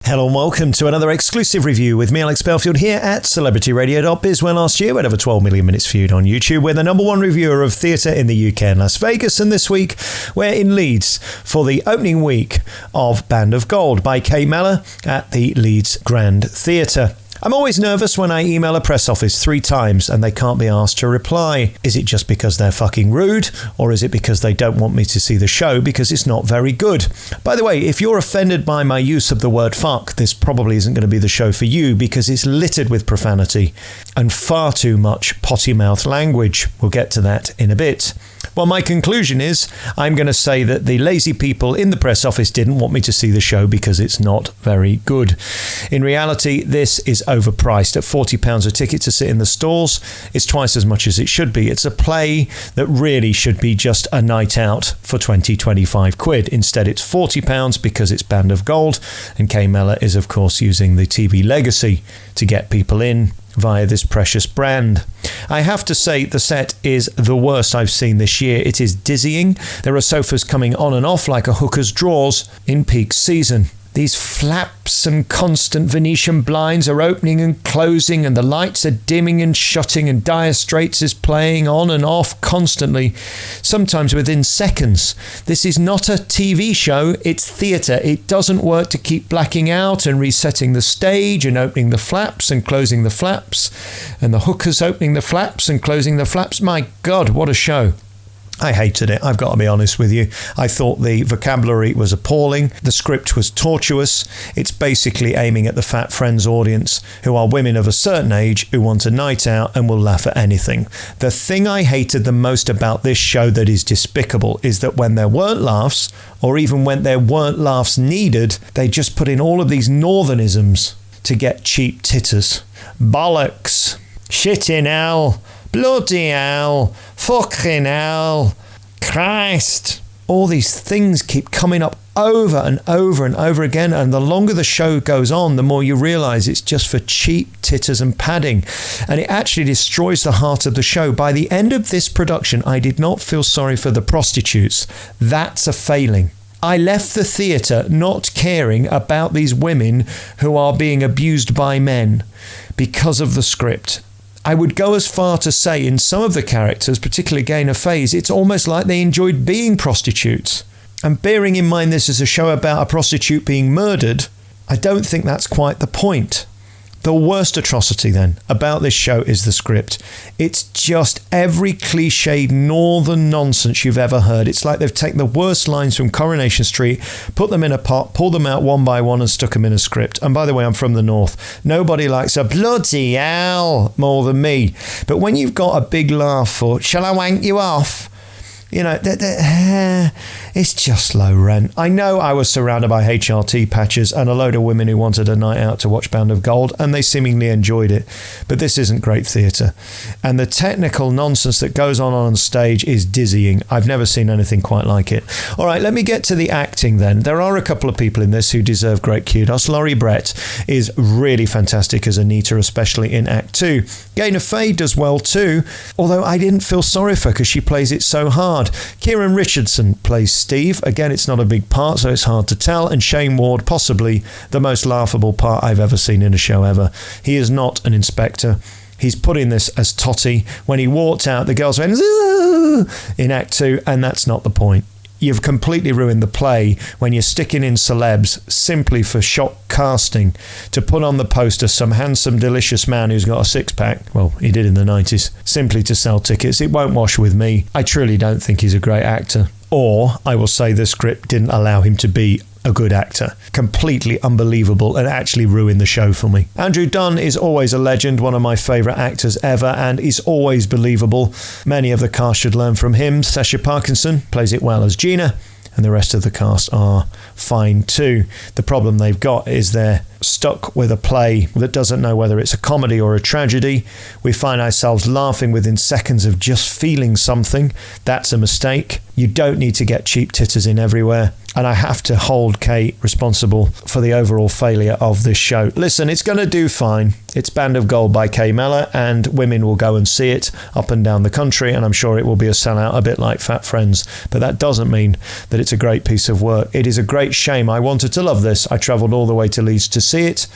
Hello and welcome to another exclusive review with me, Alex Belfield, here at celebrityradio.biz, where last year we had over 12 million minutes viewed on YouTube. We're the number one reviewer of theatre in the UK and Las Vegas, and this week we're in Leeds for the opening week of Band of Gold by Mellor at the Leeds Grand Theatre. I'm always nervous when I email a press office 3 times and they can't be asked to reply. Is it just because they're fucking rude, or is it because they don't want me to see the show because it's not very good? By the way, if you're offended by my use of the word fuck, this probably isn't going to be the show for you because it's littered with profanity and far too much potty mouth language. We'll get to that in a bit. Well, my conclusion is I'm going to say that the lazy people in the press office didn't want me to see the show because it's not very good. In reality, this is overpriced at £40 a ticket to sit in the stalls. It's twice as much as it should be. It's a play that really should be just a night out for 25 quid. Instead, it's £40 because it's Band of Gold, and Mellor is, of course, using the TV legacy to get people in via this precious brand. I have to say the set is the worst I've seen this year. It is dizzying. There are sofas coming on and off like a hooker's drawers in peak season. These flaps and constant Venetian blinds are opening and closing, and the lights are dimming and shutting, and Dire Straits is playing on and off constantly, sometimes within seconds. This is not a TV show, it's theatre. It doesn't work to keep blacking out and resetting the stage and opening the flaps and closing the flaps, and the hookers opening the flaps and closing the flaps. My God, what a show. I hated it, I've got to be honest with you. I thought the vocabulary was appalling. The script was tortuous. It's basically aiming at the Fat Friends audience, who are women of a certain age who want a night out and will laugh at anything. The thing I hated the most about this show that is despicable is that when there weren't laughs, or even when there weren't laughs needed, they just put in all of these northernisms to get cheap titters. Bollocks. Shit in hell. Bloody hell, fucking hell, Christ. All these things keep coming up over and over and over again, and the longer the show goes on, the more you realise it's just for cheap titters and padding, and it actually destroys the heart of the show. By the end of this production, I did not feel sorry for the prostitutes. That's a failing. I left the theatre not caring about these women who are being abused by men because of the script. I would go as far to say in some of the characters, particularly Gaynor Faye's, it's almost like they enjoyed being prostitutes. And bearing in mind this is a show about a prostitute being murdered, I don't think that's quite the point. The worst atrocity then about this show is the script. It's just every cliched northern nonsense you've ever heard. It's like they've taken the worst lines from Coronation Street, put them in a pot, pulled them out one by one and stuck them in a script. And by the way, I'm from the north. Nobody likes a bloody hell more than me. But when you've got a big laugh for, shall I wank you off? You know, it's just low rent. I know I was surrounded by HRT patches and a load of women who wanted a night out to watch Band of Gold, and they seemingly enjoyed it. But this isn't great theatre. And the technical nonsense that goes on stage is dizzying. I've never seen anything quite like it. All right, let me get to the acting then. There are a couple of people in this who deserve great kudos. Laurie Brett is really fantastic as Anita, especially in Act 2. Gaynor Faye does well too, although I didn't feel sorry for her because she plays it so hard. Kieran Richardson plays Steve. Again, it's not a big part, so it's hard to tell. And Shane Ward, possibly the most laughable part I've ever seen in a show ever. He is not an inspector. He's put in this as Totty. When he walked out, the girls went in Act 2, and that's not the point. You've completely ruined the play when you're sticking in celebs simply for shock casting to put on the poster some handsome, delicious man who's got a six-pack. Well, he did in the 90s. Simply to sell tickets. It won't wash with me. I truly don't think he's a great actor. Or, I will say the script didn't allow him to be a good actor. Completely unbelievable and actually ruined the show for me. Andrew Dunn is always a legend, one of my favourite actors ever, and he's always believable. Many of the cast should learn from him. Sasha Parkinson plays it well as Gina, and the rest of the cast are fine too. The problem they've got is they're stuck with a play that doesn't know whether it's a comedy or a tragedy. We find ourselves laughing within seconds of just feeling something. That's a mistake. You don't need to get cheap titters in everywhere. And I have to hold Kate responsible for the overall failure of this show. Listen, it's going to do fine. It's Band of Gold by Kay Mellor, and women will go and see it up and down the country, and I'm sure it will be a sellout, a bit like Fat Friends. But that doesn't mean that it's a great piece of work. It is a great shame. I wanted to love this. I travelled all the way to Leeds to see it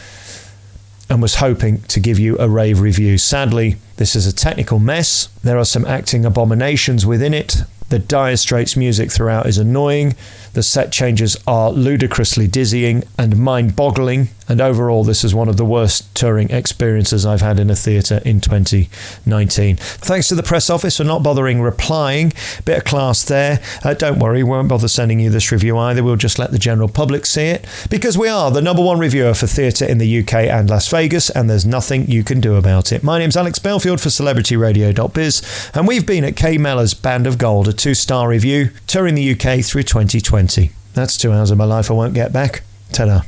and was hoping to give you a rave review. Sadly, this is a technical mess. There are some acting abominations within it. The Dire Straits music throughout is annoying. The set changes are ludicrously dizzying and mind-boggling. And overall, this is one of the worst touring experiences I've had in a theatre in 2019. Thanks to the press office for not bothering replying. Bit of class there. Don't worry, we won't bother sending you this review either. We'll just let the general public see it. Because we are the #1 reviewer for theatre in the UK and Las Vegas, and there's nothing you can do about it. My name's Alex Belfield for CelebrityRadio.biz, and we've been at Kay Mellor's Band of Gold, a 2-star review, touring the UK through 2020. That's 2 hours of my life I won't get back. Ta-da.